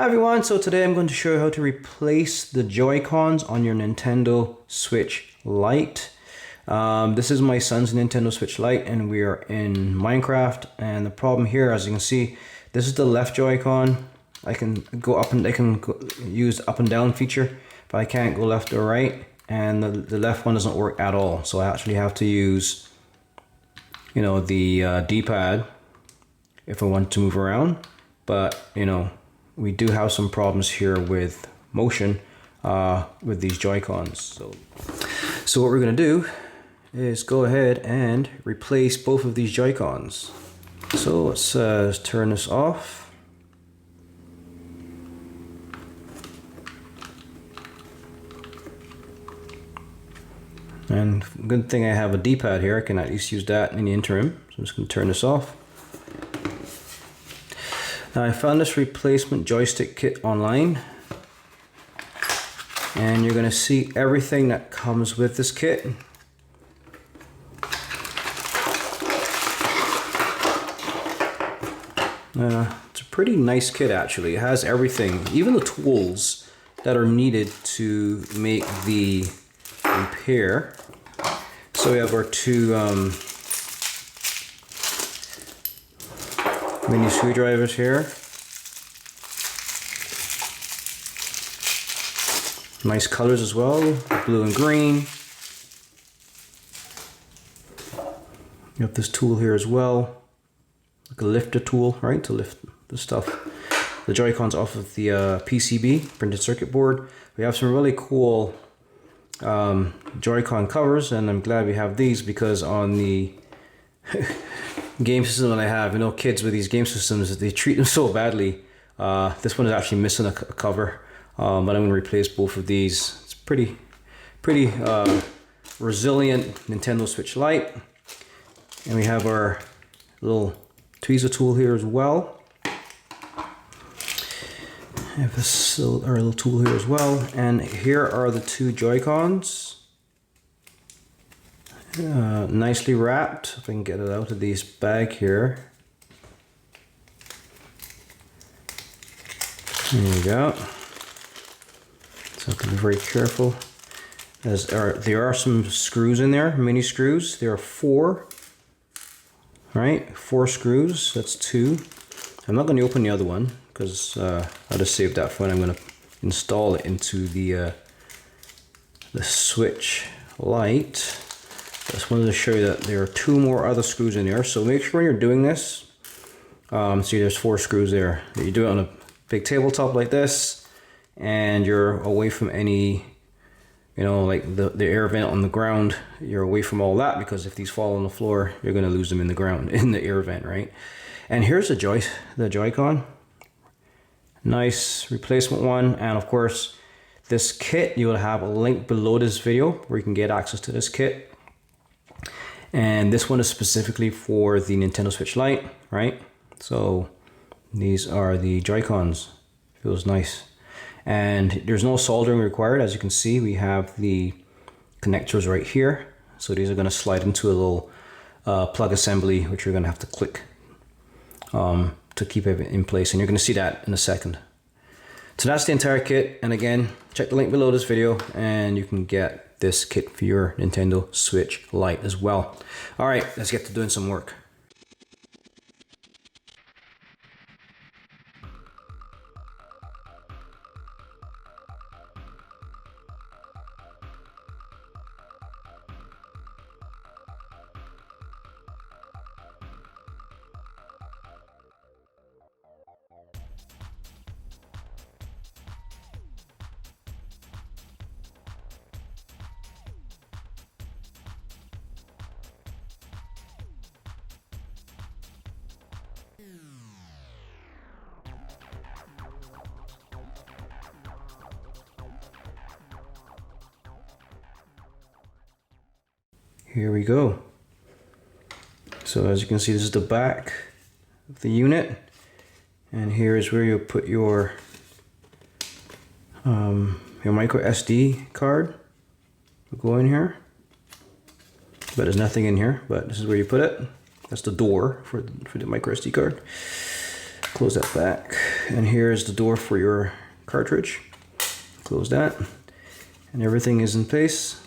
Hi everyone, so today I'm going to show you how to replace the Joy-Cons on your Nintendo Switch Lite. This is my son's Nintendo Switch Lite and we are in Minecraft, and the problem here, as you can see, this is the left Joy-Con. I can go up and use up and down feature, but I can't go left or right, and the left one doesn't work at all. So I actually have to use, you know, the D-pad if I want to move around. But you know, we do have some problems here with motion with these Joy-Cons. So what we're going to do is go ahead and replace both of these Joy-Cons. So let's turn this off. And good thing I have a D-pad here. I can at least use that in the interim. So I'm just going to turn this off. Now I found this replacement joystick kit online, and you're going to see everything that comes with this kit. It's a pretty nice kit actually. It has everything, even the tools that are needed to make the repair. So we have our two mini screwdrivers here. Nice colors as well, blue and green. You have this tool here as well, like a lifter tool, right, to lift the stuff, the Joy-Cons off of the PCB, printed circuit board. We have some really cool Joy-Con covers, and I'm glad we have these because on the game system that I have, you know, kids with these game systems, they treat them so badly. This one is actually missing a cover, but I'm going to replace both of these. It's pretty resilient Nintendo Switch Lite, and we have our little tweezer tool here as well. I have our little tool here as well, and here are the two Joy-Cons. Nicely wrapped, if I can get it out of this bag here. There we go. So I have to be very careful. There are some screws in there, mini screws. There are 4. Right, 4 screws. That's 2. I'm not going to open the other one because I'll just save that for when I'm going to install it into the Switch Lite. I just wanted to show you that there are 2 more other screws in there. So make sure when you're doing this, see there's 4 screws there. You do it on a big tabletop like this, and you're away from any, you know, like the air vent on the ground. You're away from all that, because if these fall on the floor, you're going to lose them in the ground, in the air vent, right? And here's the Joy-Con. Nice replacement one. And of course, this kit, you will have a link below this video where you can get access to this kit. And this one is specifically for the Nintendo Switch Lite, right? So these are the Joy-Cons. Feels nice. And there's no soldering required. As you can see, we have the connectors right here. So these are going to slide into a little plug assembly, which you're going to have to click to keep it in place. And you're going to see that in a second. So that's the entire kit. And again, check the link below this video and you can get this kit for your Nintendo Switch Lite as well. All right, let's get to doing some work. Here we go. So as you can see, this is the back of the unit, and here is where you'll put your micro SD card. Will go in here, but there's nothing in here. But this is where you put it. That's the door for the micro SD card. Close that back, And here's the door for your cartridge. Close that, and everything is in place.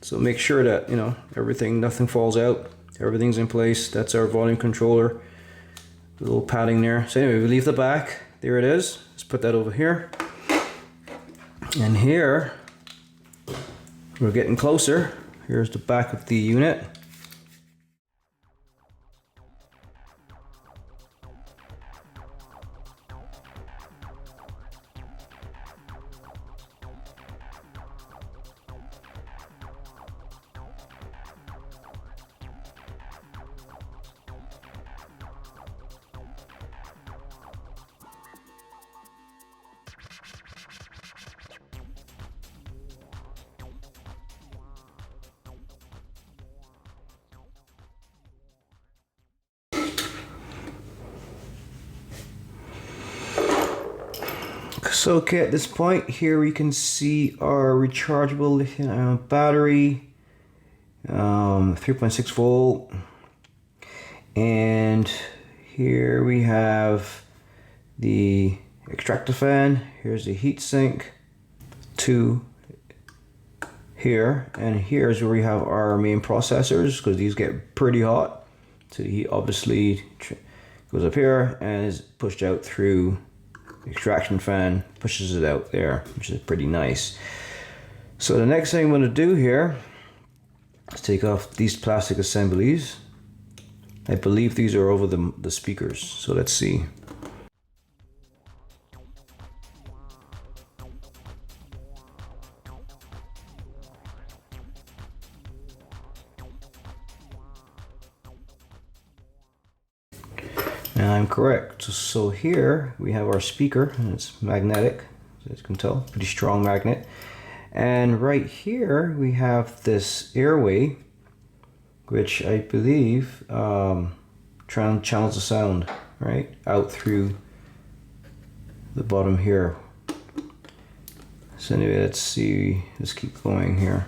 So make sure that, you know, nothing falls out, everything's in place. That's our volume controller, the little padding there. So anyway, we leave the back, there it is. Let's put that over here. And here, we're getting closer. Here's the back of the unit. So okay, at this point here we can see our rechargeable lithium battery, 3.6 volt, and here we have the extractor fan. Here's the heat sink, two here, and here's where we have our main processors, because these get pretty hot. So the heat obviously goes up here and is pushed out through extraction fan, pushes it out there, which is pretty nice. So the next thing I'm going to do here is take off these plastic assemblies. I believe these are over the speakers, so let's see. And I'm correct. So here we have our speaker, and it's magnetic, as you can tell, pretty strong magnet. And right here we have this airway, which I believe channels the sound right out through the bottom here. So anyway, let's see. Let's keep going here.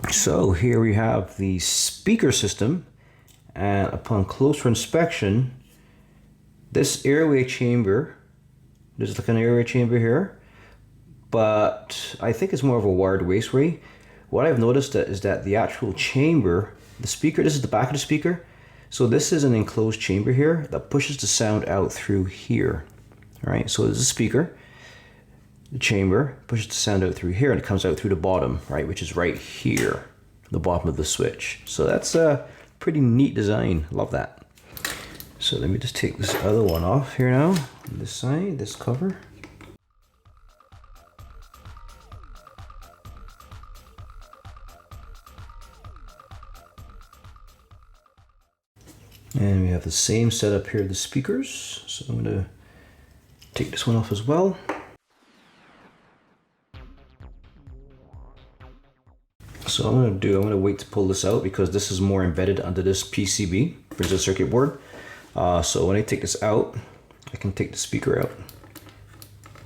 So here we have the speaker system, and upon closer inspection, this airway chamber, there's like an airway chamber here, but I think it's more of a wired raceway. What I've noticed is that the actual chamber, the speaker, this is the back of the speaker, so this is an enclosed chamber here that pushes the sound out through here. All right, so there's a speaker, the chamber pushes the sound out through here, and it comes out through the bottom, right, which is right here, the bottom of the switch. So that's a pretty neat design. Love that. So let me just take this other one off here now. On this side, this cover. And we have the same setup here, the speakers. So I'm going to take this one off as well. So I'm going to wait to pull this out because this is more embedded under this PCB, printed circuit board. So when I take this out, I can take the speaker out.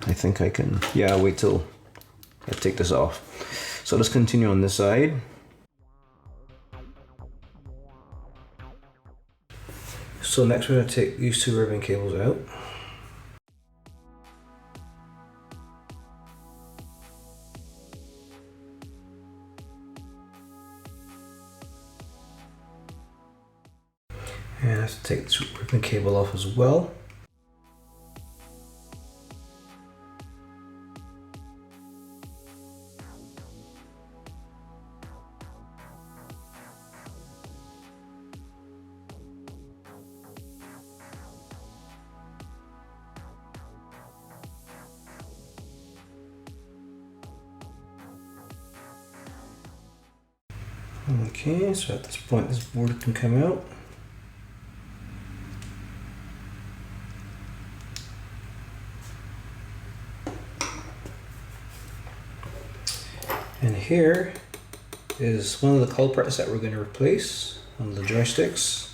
I think I can, yeah, wait till I take this off. So let's continue on this side. So next we're going to take these two ribbon cables out. And I have to take this ribbon cable off as well. Okay, so at this point this board can come out. And here is one of the culprits that we're going to replace on the joysticks.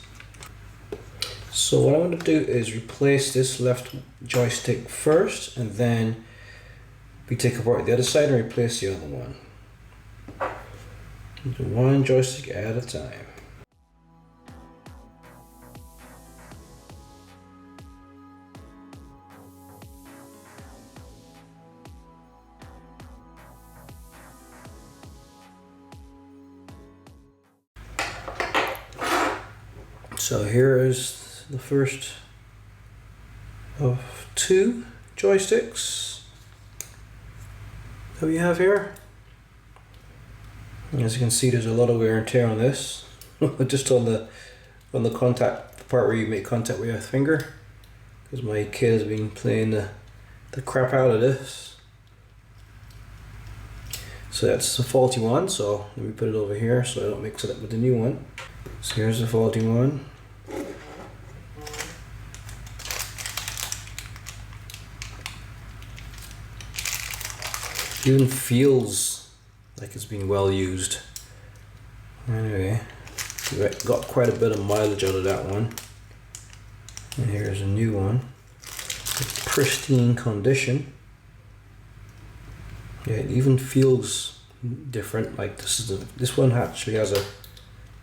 So what I'm going to do is replace this left joystick first, and then we take apart the other side and replace the other one. Do one joystick at a time. So here is the first of two joysticks that we have here. As you can see, there's a lot of wear and tear on this, just on the contact, the part where you make contact with your finger, because my kid has been playing the crap out of this. So that's the faulty one, so let me put it over here so I don't mix it up with the new one. So here's the faulty one. It even feels like it's been well used. Anyway, we got quite a bit of mileage out of that one. And here's a new one. Pristine condition. Yeah, it even feels different. Like this one actually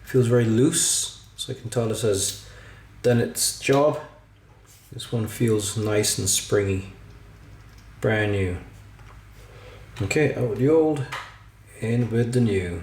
feels very loose, so I can tell this has done its job. This one feels nice and springy, brand new. Okay, out with the old, in with the new.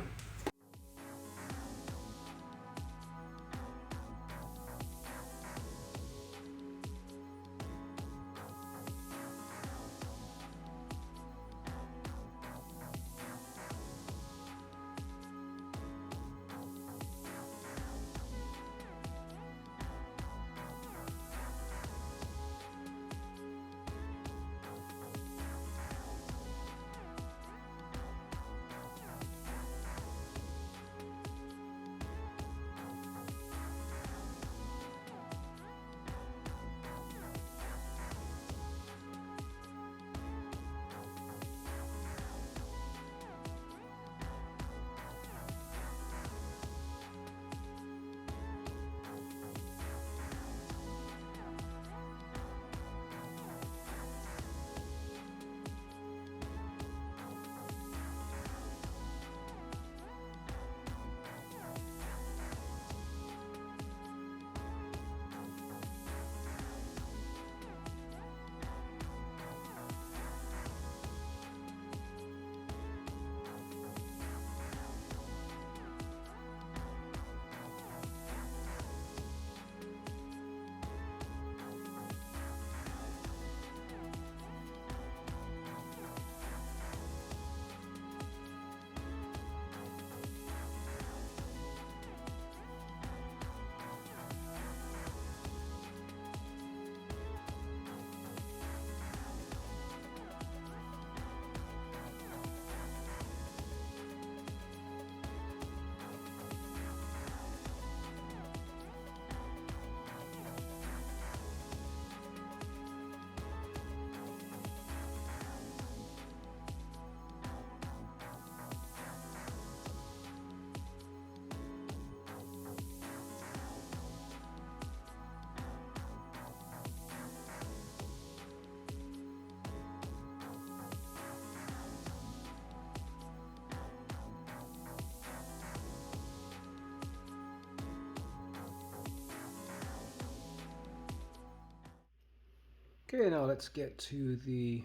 Okay, now let's get to the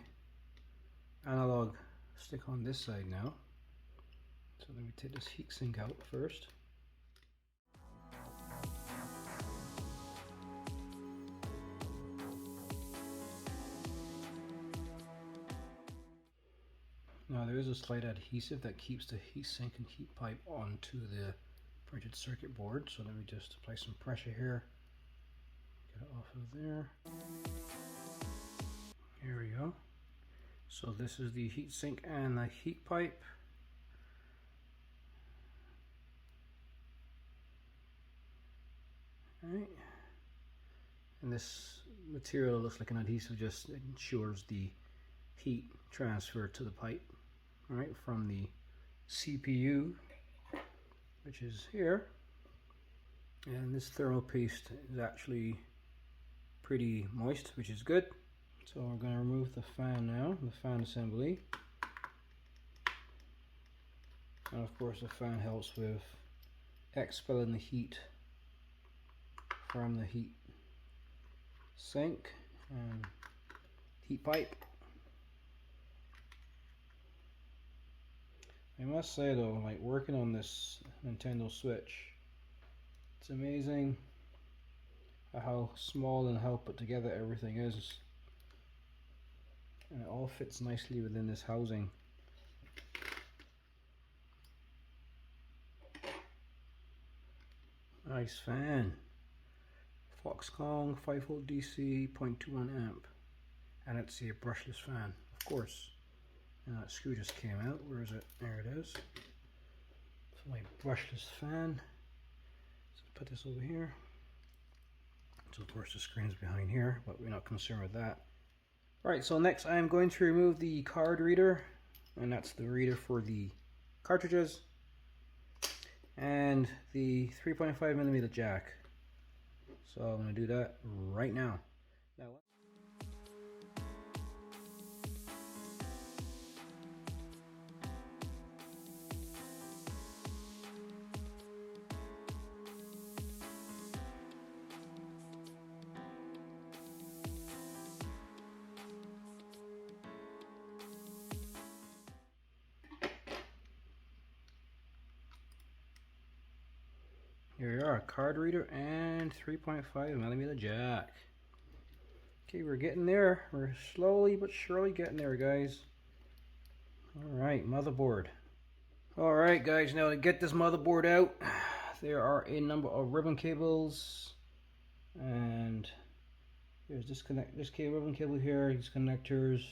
analog stick on this side now. So let me take this heatsink out first. Now there is a slight adhesive that keeps the heatsink and heat pipe onto the printed circuit board. So let me just apply some pressure here. Get it off of there. Here we go. So this is the heatsink and the heat pipe. Alright. And this material looks like an adhesive, just ensures the heat transfer to the pipe. Alright, from the CPU, which is here. And this thermal paste is actually pretty moist, which is good. So we're going to remove the fan now, the fan assembly. And of course the fan helps with expelling the heat from the heat sink and heat pipe. I must say though, like working on this Nintendo Switch, it's amazing how small and how put together everything is, and it all fits nicely within this housing. Nice fan, Foxconn 5V DC 0.21 amp, and it's a brushless fan, of course. And that screw just came out. Where is it? There it is. So my brushless fan. So put this over here. So of course the screen's behind here, but we're not concerned with that. Alright, so next I'm going to remove the card reader, and that's the reader for the cartridges, and the 3.5mm jack. So I'm going to do that right now. Here we are, card reader and 3.5mm jack. Okay, we're getting there. We're slowly but surely getting there, guys. Alright, motherboard. Alright guys, now to get this motherboard out, there are a number of ribbon cables, and there's this ribbon cable here, these connectors.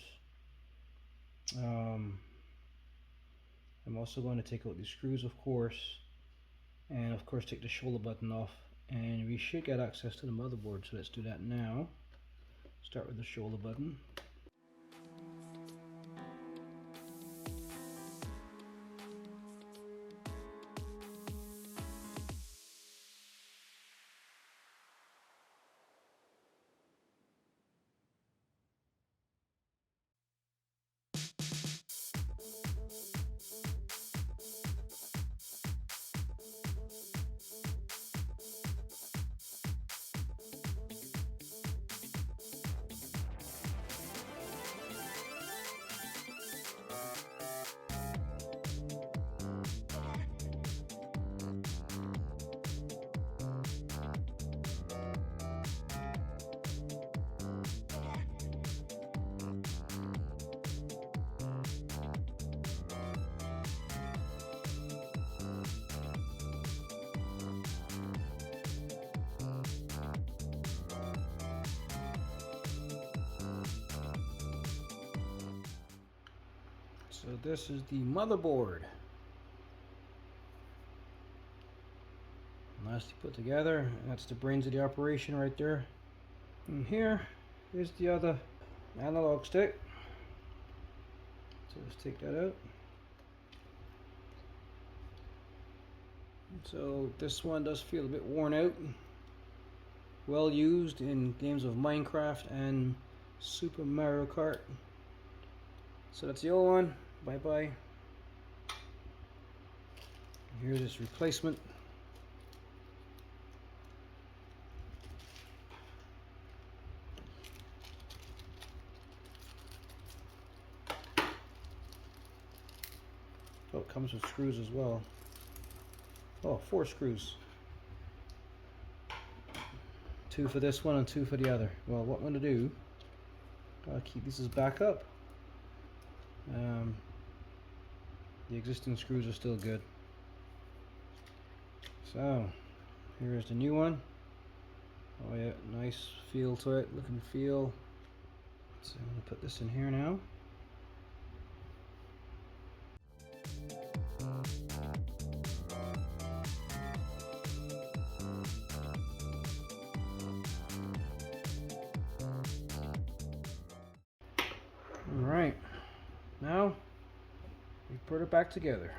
I'm also going to take out these screws, of course, and of course take the shoulder button off, and we should get access to the motherboard. So let's do that now. Start with the shoulder button. So this is the motherboard. Nicely put together. That's the brains of the operation right there. And here is the other analog stick. So let's take that out. So this one does feel a bit worn out. Well used in games of Minecraft and Super Mario Kart. So that's the old one. Bye bye. Here's its replacement. Oh, it comes with screws as well. Oh, 4 screws. 2 for this one and 2 for the other. Well, what I'm going to do, I'll keep these as backup. The existing screws are still good. So, here's the new one. Oh yeah, nice feel to it, look and feel. So I'm going to put this in here now. Alright, now we put it back together.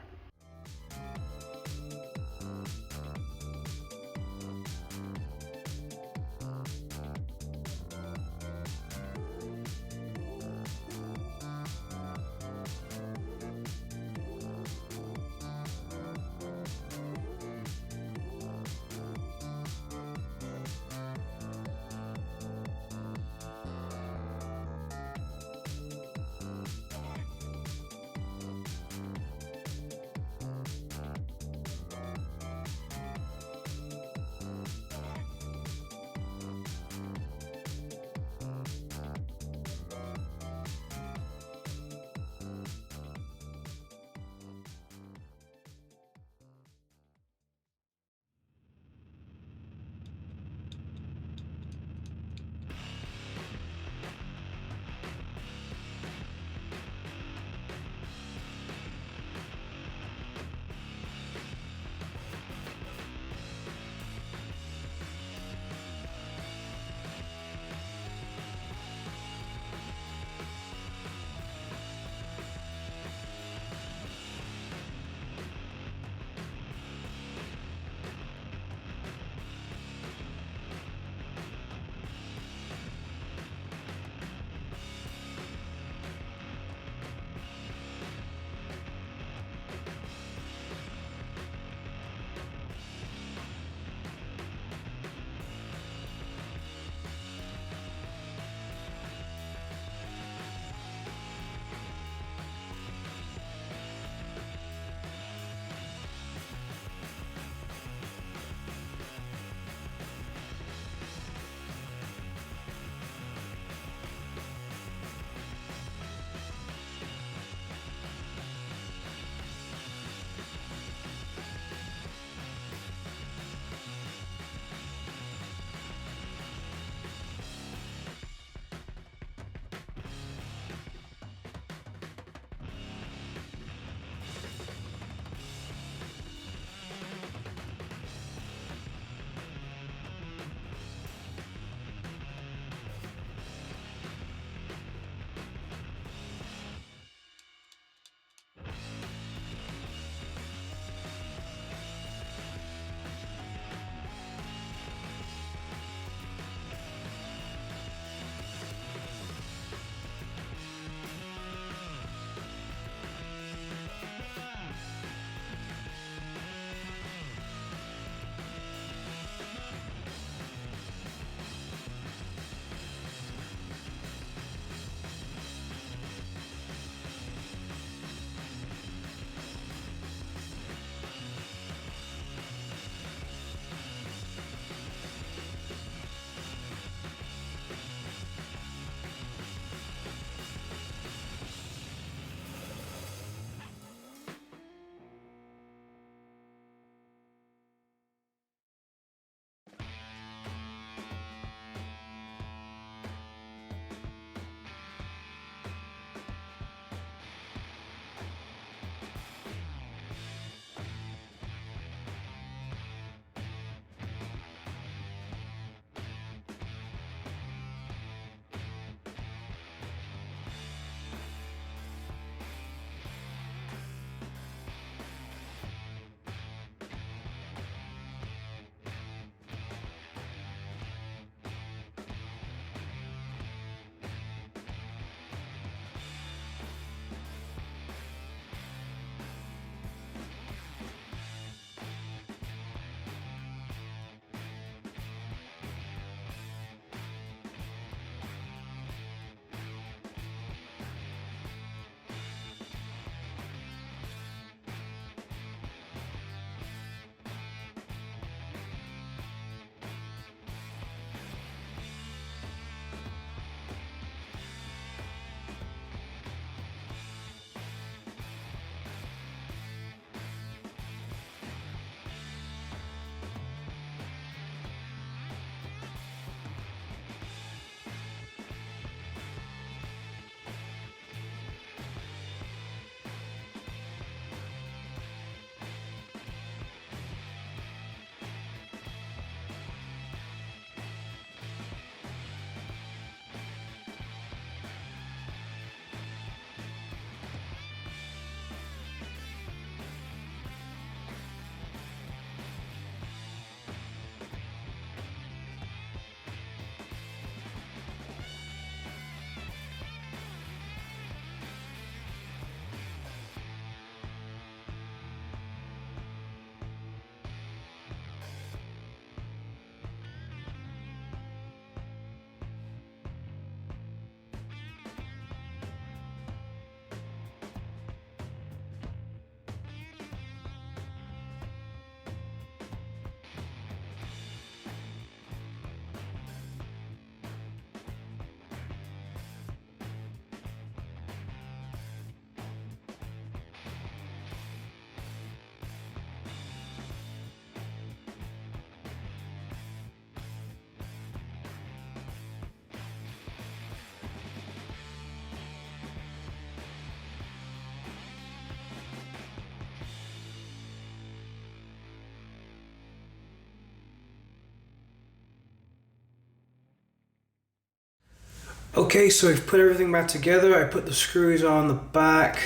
Okay, so I've put everything back together. I put the screws on the back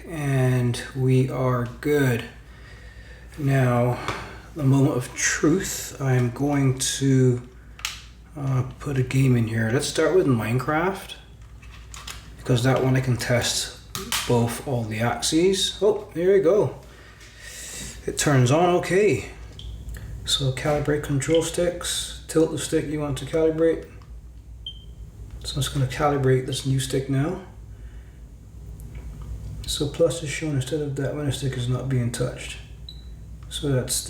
and we are good. Now, the moment of truth, I'm going to put a game in here. Let's start with Minecraft, because that one I can test both all the axes. Oh, there you go. It turns on okay. So calibrate control sticks, tilt the stick you want to calibrate. So I'm just going to calibrate this new stick now. So plus is shown instead of that when the stick is not being touched. So that's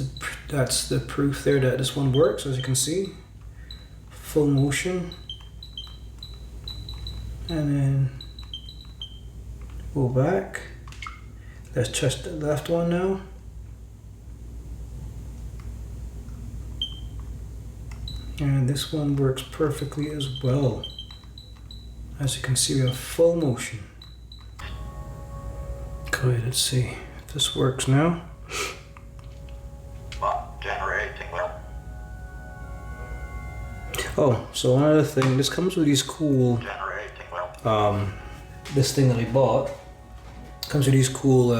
the proof there that this one works, as you can see. Full motion. And then go back. Let's test the left one now. And this one works perfectly as well. As you can see, we have full motion. Okay, let's see if this works now. Generating well. Oh, so another thing, this comes with these cool, Generating well. this thing that I bought comes with these cool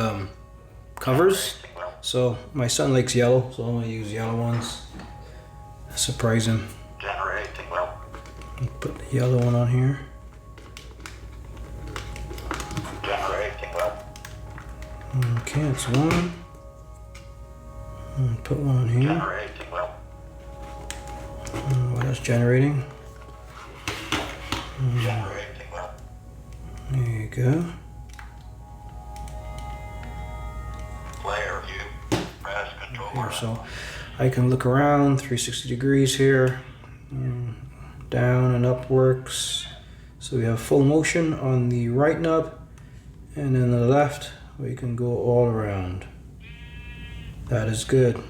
covers. So my son likes yellow, so I'm gonna use yellow ones. Surprise him. Generating well. Put the yellow one on here. Generating well. Okay, it's one. And put one on here. Generating well. What else generating? Generating well. There you go. Player view. Press control Here, button. so I can look around 360 degrees here. Down and up works. So we have full motion on the right nub, and then the left we can go all around. That is good.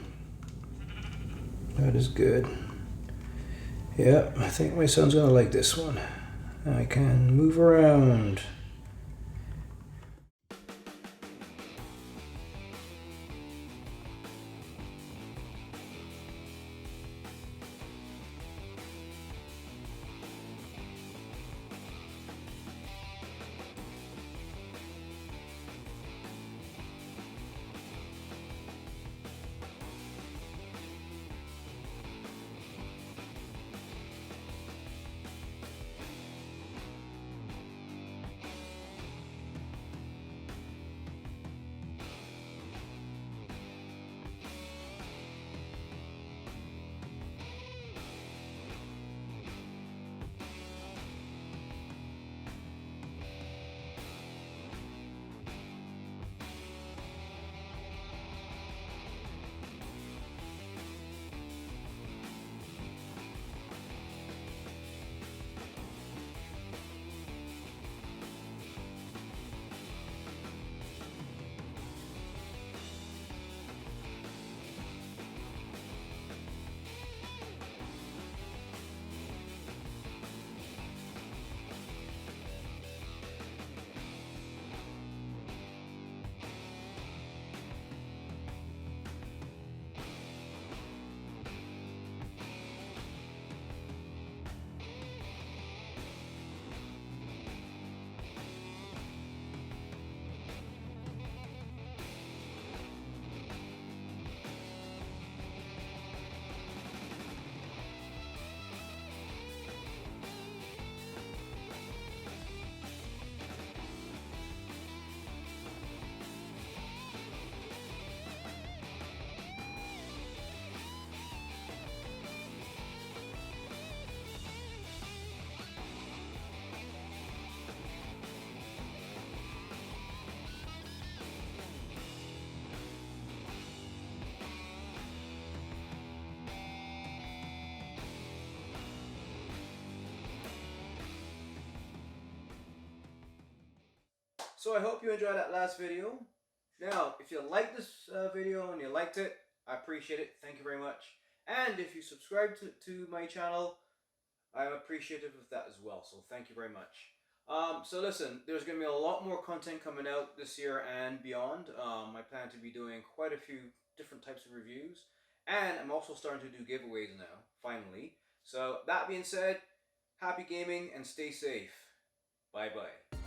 That is good. Yeah, I think my son's gonna like this one. I can move around. So I hope you enjoyed that last video. Now, if you liked this video and you liked it, I appreciate it. Thank you very much. And if you subscribe to my channel, I'm appreciative of that as well. So thank you very much. So listen, there's going to be a lot more content coming out this year and beyond. I plan to be doing quite a few different types of reviews. And I'm also starting to do giveaways now, finally. So that being said, Happy gaming and stay safe. Bye bye.